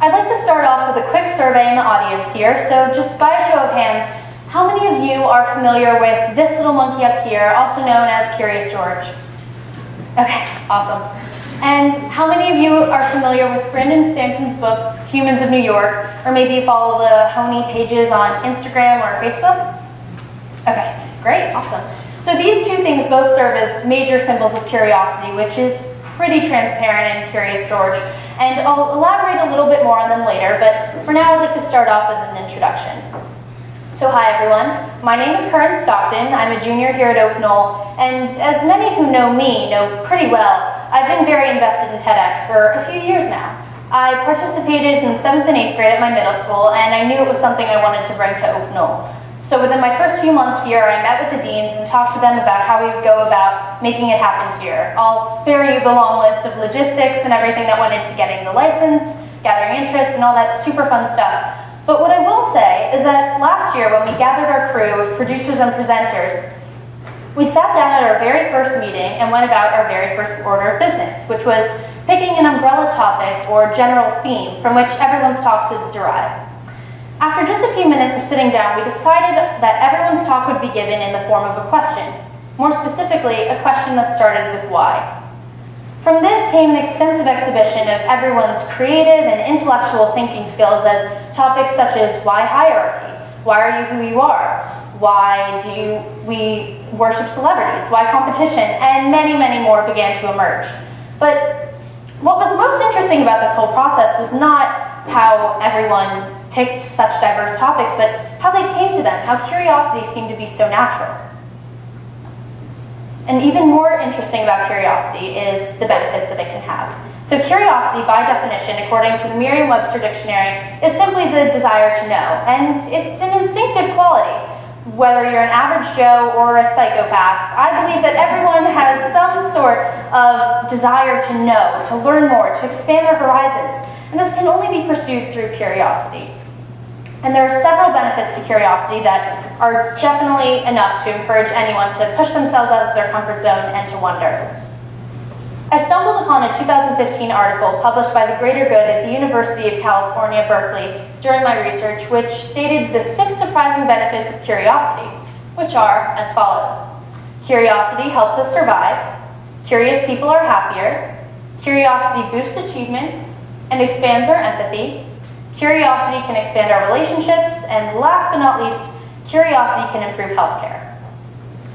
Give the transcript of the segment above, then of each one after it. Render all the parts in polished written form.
I'd like to start off with a quick survey in the audience here. So just by a show of hands, how many of you are familiar with this little monkey up here, also known as Curious George? Okay, awesome. And how many of you are familiar with Brandon Stanton's books, Humans of New York, or maybe you follow the Honey pages on Instagram or Facebook? Okay, great, awesome. So these two things both serve as major symbols of curiosity, which is pretty transparent in Curious George, and I'll elaborate a little bit more on them later, but for now I'd like to start off with an introduction. So hi everyone, my name is Curran Stockton. I'm a junior here at Oak Knoll, and as many who know me know pretty well, I've been very invested in TEDx for a few years now. I participated in 7th and 8th grade at my middle school, and I knew it was something I wanted to bring to Oak Knoll. So within my first few months here, I met with the deans and talked to them about how we would go about making it happen here. I'll spare you the long list of logistics and everything that went into getting the license, gathering interest, and all that super fun stuff. But what I will say is that last year when we gathered our crew of producers and presenters, we sat down at our very first meeting and went about our very first order of business, which was picking an umbrella topic or general theme from which everyone's talks would derive. After just a few minutes of sitting down, we decided that everyone's talk would be given in the form of a question. More specifically, a question that started with why. From this came an extensive exhibition of everyone's creative and intellectual thinking skills as topics such as why hierarchy? Why are you who you are? Why do we worship celebrities? Why competition? And many, many more began to emerge. But what was most interesting about this whole process was not how everyone picked such diverse topics, but how they came to them, how curiosity seemed to be so natural. And even more interesting about curiosity is the benefits that it can have. So curiosity, by definition, according to the Merriam-Webster dictionary, is simply the desire to know, and it's an instinctive quality. Whether you're an average Joe or a psychopath, I believe that everyone has some sort of desire to know, to learn more, to expand their horizons, and this can only be pursued through curiosity. And there are several benefits to curiosity that are definitely enough to encourage anyone to push themselves out of their comfort zone and to wonder. I stumbled upon a 2015 article published by the Greater Good at the University of California, Berkeley, during my research, which stated the 6 surprising benefits of curiosity, which are as follows. Curiosity helps us survive. Curious people are happier. Curiosity boosts achievement and expands our empathy. Curiosity can expand our relationships, and last but not least, curiosity can improve healthcare.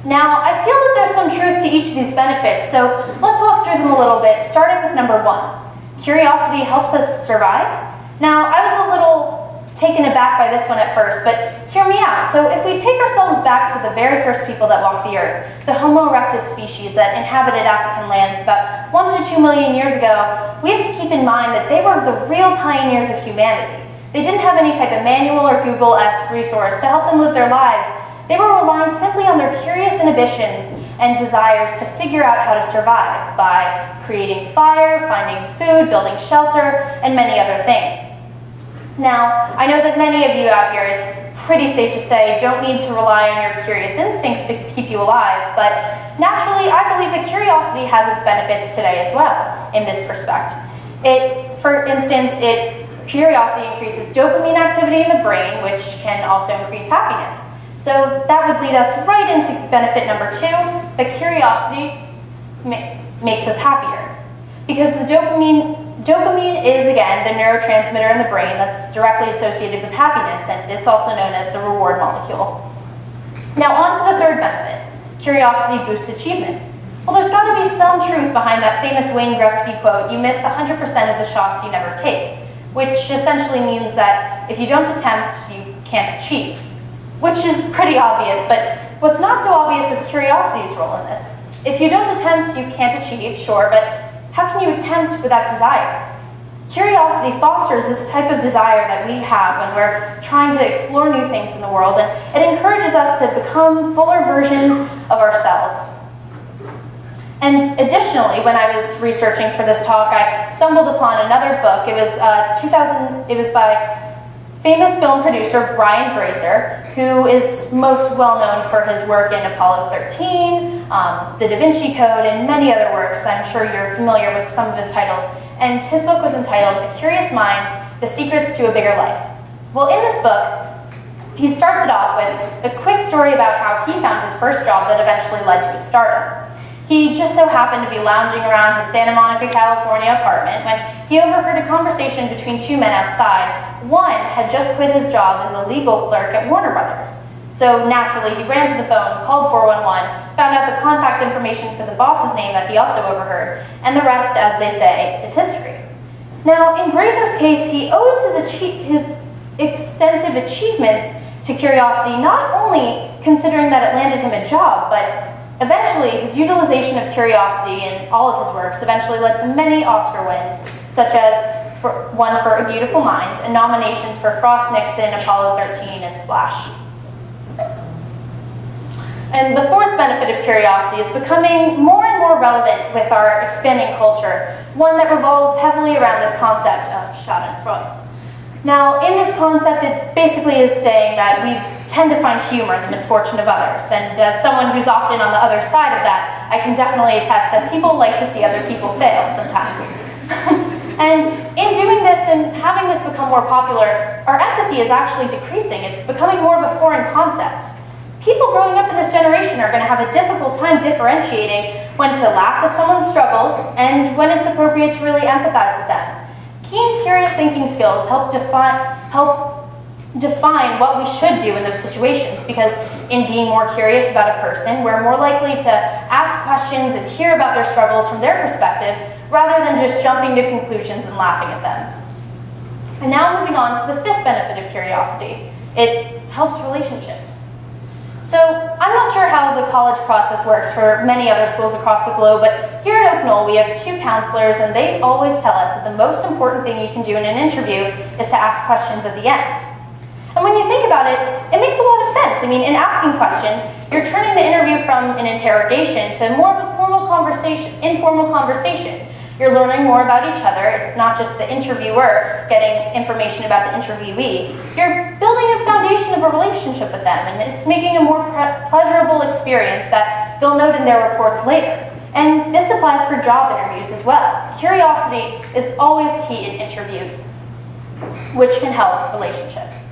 Now, I feel that there's some truth to each of these benefits, so let's walk through them a little bit, starting with number 1. Curiosity helps us survive. Now, I was a little taken aback by this one at first, but hear me out. So if we take ourselves back to the very first people that walked the earth, the Homo erectus species that inhabited African lands about 1 to 2 million years ago, we have to keep in mind that they were the real pioneers of humanity. They didn't have any type of manual or Google-esque resource to help them live their lives. They were relying simply on their curious inhibitions and desires to figure out how to survive by creating fire, finding food, building shelter, and many other things. Now, I know that many of you out here, it's pretty safe to say, don't need to rely on your curious instincts to keep you alive, but naturally, I believe that curiosity has its benefits today as well, in this respect. For instance, curiosity increases dopamine activity in the brain, which can also increase happiness. So that would lead us right into benefit number 2, that curiosity makes us happier. Because the dopamine is, again, the neurotransmitter in the brain that's directly associated with happiness, and it's also known as the reward molecule. Now on to the third benefit. Curiosity boosts achievement. Well, there's got to be some truth behind that famous Wayne Gretzky quote, "You miss 100% of the shots you never take," which essentially means that if you don't attempt, you can't achieve. Which is pretty obvious, but what's not so obvious is curiosity's role in this. If you don't attempt, you can't achieve, sure, but how can you attempt without desire? Curiosity fosters this type of desire that we have when we're trying to explore new things in the world, and it encourages us to become fuller versions of ourselves. And additionally, when I was researching for this talk, I stumbled upon another book. It was by famous film producer Brian Grazer, who is most well known for his work in Apollo 13, The Da Vinci Code, and many other works. I'm sure you're familiar with some of his titles. And his book was entitled A Curious Mind The Secrets to a Bigger Life. Well, in this book, he starts it off with a quick story about how he found his first job that eventually led to his stardom. He just so happened to be lounging around his Santa Monica, California apartment when he overheard a conversation between two men outside. One had just quit his job as a legal clerk at Warner Brothers. So naturally, he ran to the phone, called 411, found out the contact information for the boss's name that he also overheard, and the rest, as they say, is history. Now, in Grazer's case, he owes his extensive achievements to curiosity, not only considering that it landed him a job, but eventually his utilization of curiosity in all of his works eventually led to many Oscar wins, such as one for A Beautiful Mind, and nominations for Frost Nixon, Apollo 13, and Splash. And the fourth benefit of curiosity is becoming more and more relevant with our expanding culture, one that revolves heavily around this concept of Schadenfreude. Now, in this concept, it basically is saying that we tend to find humor in the misfortune of others, and as someone who's often on the other side of that, I can definitely attest that people like to see other people fail sometimes. And in doing this and having this become more popular, our empathy is actually decreasing. It's becoming more of a foreign concept. People growing up in this generation are going to have a difficult time differentiating when to laugh at someone's struggles and when it's appropriate to really empathize with them. Keen, curious thinking skills help define what we should do in those situations, because in being more curious about a person, we're more likely to ask questions and hear about their struggles from their perspective, rather than just jumping to conclusions and laughing at them. And now moving on to the fifth benefit of curiosity. It helps relationships. So, I'm not sure how the college process works for many other schools across the globe, but here at Oak Knoll we have 2 counselors, and they always tell us that the most important thing you can do in an interview is to ask questions at the end. And when you think about it, it makes a lot of sense. I mean, in asking questions, you're turning the interview from an interrogation to more of a formal conversation, informal conversation. You're learning more about each other. It's not just the interviewer getting information about the interviewee. You're building a foundation of a relationship with them, and it's making a more pleasurable experience that they'll note in their reports later. And this applies for job interviews as well. Curiosity is always key in interviews, which can help relationships.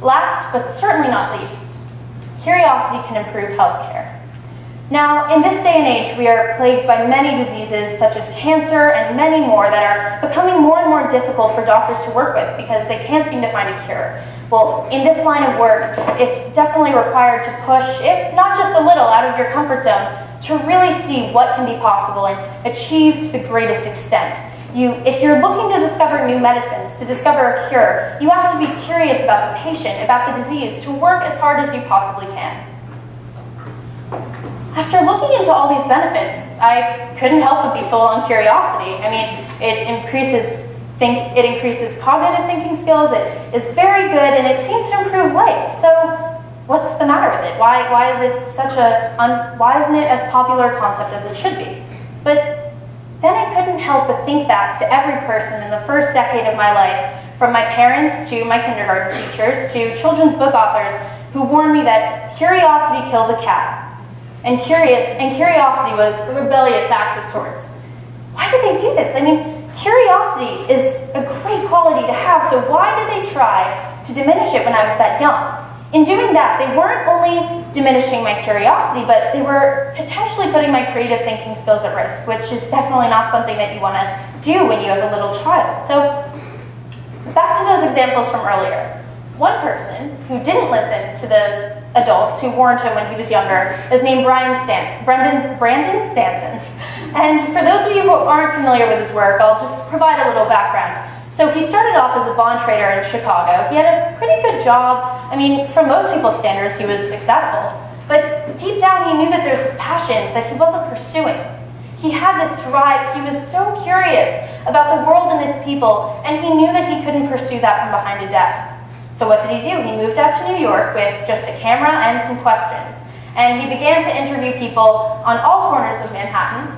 Last, but certainly not least, curiosity can improve healthcare. Now, in this day and age, we are plagued by many diseases such as cancer and many more that are becoming more and more difficult for doctors to work with because they can't seem to find a cure. Well, in this line of work, it's definitely required to push, if not just a little, out of your comfort zone to really see what can be possible and achieve to the greatest extent. If you're looking to discover new medicines, to discover a cure, you have to be curious about the patient, about the disease, to work as hard as you possibly can. After looking into all these benefits, I couldn't help but be sold on curiosity. I mean, it increases cognitive thinking skills, it is very good, and it seems to improve life. So what's the matter with it? Why isn't it as popular a concept as it should be? But then I couldn't help but think back to every person in the first decade of my life, from my parents to my kindergarten teachers to children's book authors who warned me that curiosity killed the cat. And curiosity was a rebellious act of sorts. Why did they do this? I mean, curiosity is a great quality to have, so why did they try to diminish it when I was that young? In doing that, they weren't only diminishing my curiosity, but they were potentially putting my creative thinking skills at risk, which is definitely not something that you want to do when you have a little child. So, back to those examples from earlier. One person who didn't listen to those adults who warned him when he was younger is named Brandon Stanton. And for those of you who aren't familiar with his work, I'll just provide a little background. So he started off as a bond trader in Chicago. He had a pretty good job. I mean, from most people's standards, he was successful. But deep down, he knew that there's this passion that he wasn't pursuing. He had this drive. He was so curious about the world and its people, and he knew that he couldn't pursue that from behind a desk. So what did he do? He moved out to New York with just a camera and some questions. And he began to interview people on all corners of Manhattan,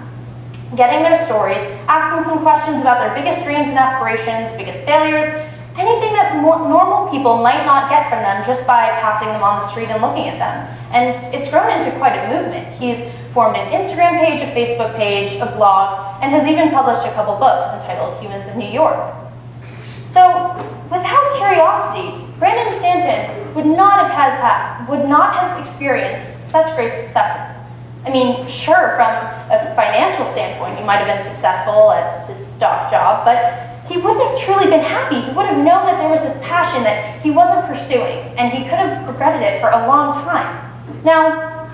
getting their stories, asking some questions about their biggest dreams and aspirations, biggest failures, anything that normal people might not get from them just by passing them on the street and looking at them. And it's grown into quite a movement. He's formed an Instagram page, a Facebook page, a blog, and has even published a couple books entitled Humans of New York. So without curiosity, Brandon Stanton would not have experienced such great successes. I mean, sure, from a financial standpoint, he might have been successful at his stock job, but he wouldn't have truly been happy. He would have known that there was this passion that he wasn't pursuing, and he could have regretted it for a long time. Now,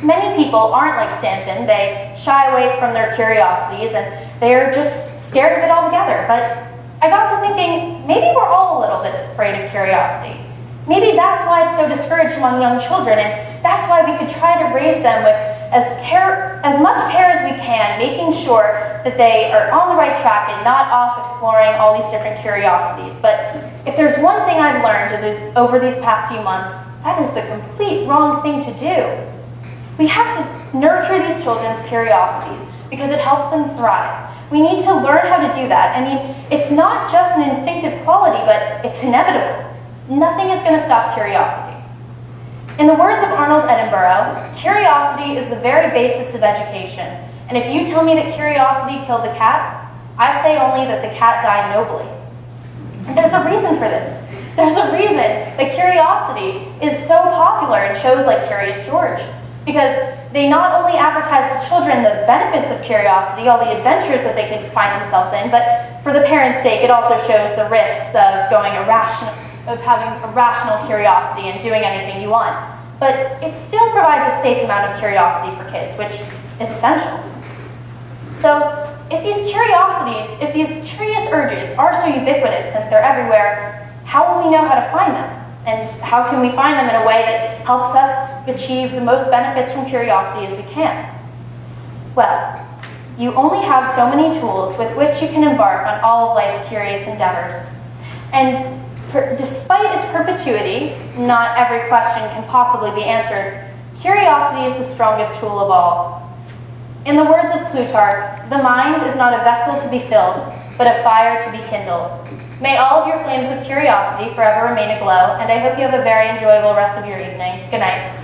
many people aren't like Stanton. They shy away from their curiosities, and they're just scared of it altogether. But I got to thinking, maybe we're all a little bit afraid of curiosity. Maybe that's why it's so discouraged among young children, and that's why we could try to raise them with as much care as we can, making sure that they are on the right track and not off exploring all these different curiosities. But if there's one thing I've learned over these past few months, that is the complete wrong thing to do. We have to nurture these children's curiosities because it helps them thrive. We need to learn how to do that. I mean, it's not just an instinctive quality, but it's inevitable. Nothing is going to stop curiosity. In the words of Arnold Edinburgh, curiosity is the very basis of education. And if you tell me that curiosity killed the cat, I say only that the cat died nobly. And there's a reason for this. There's a reason that curiosity is so popular in shows like Curious George. Because they not only advertise to children the benefits of curiosity, all the adventures that they can find themselves in, but for the parents' sake, it also shows the risks of having irrational curiosity and doing anything you want. But it still provides a safe amount of curiosity for kids, which is essential. So if these curious urges are so ubiquitous and they're everywhere, how will we know how to find them? And how can we find them in a way that helps us achieve the most benefits from curiosity as we can? Well, you only have so many tools with which you can embark on all of life's curious endeavors. And despite its perpetuity, not every question can possibly be answered. Curiosity is the strongest tool of all. In the words of Plutarch, the mind is not a vessel to be filled, but a fire to be kindled. May all of your flames of curiosity forever remain aglow, and I hope you have a very enjoyable rest of your evening. Good night.